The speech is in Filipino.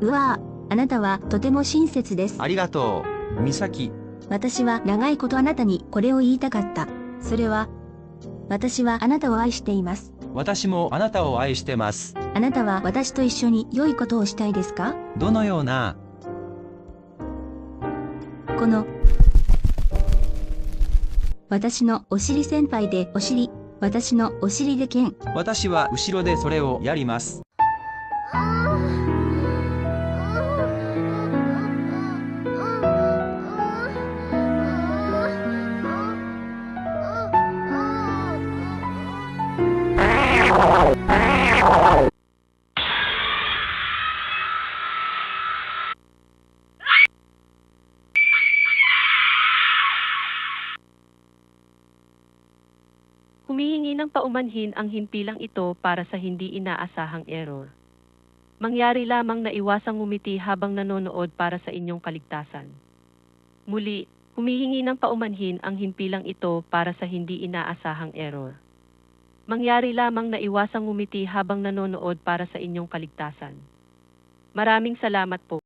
うわあ、あなたはとても親切です。ありがとう、美咲。私は長いことあなたにこれを言いたかった。それは、私はあなたを愛しています。私もあなたを愛してます。あなたは私と一緒に良いことをしたいですか？どのような？この、私のお尻先輩でお尻、私のお尻で剣。私は後ろでそれをやります。Humihingi ng paumanhin ang himpilang ito para sa hindi inaasahang error. Mangyari lamang na iwasang ngumiti habang nanonood para sa inyong kaligtasan. Muli, humihingi ng paumanhin ang himpilang ito para sa hindi inaasahang error. Mangyari lamang na iwasang ngumiti habang nanonood para sa inyong kaligtasan. Maraming salamat po.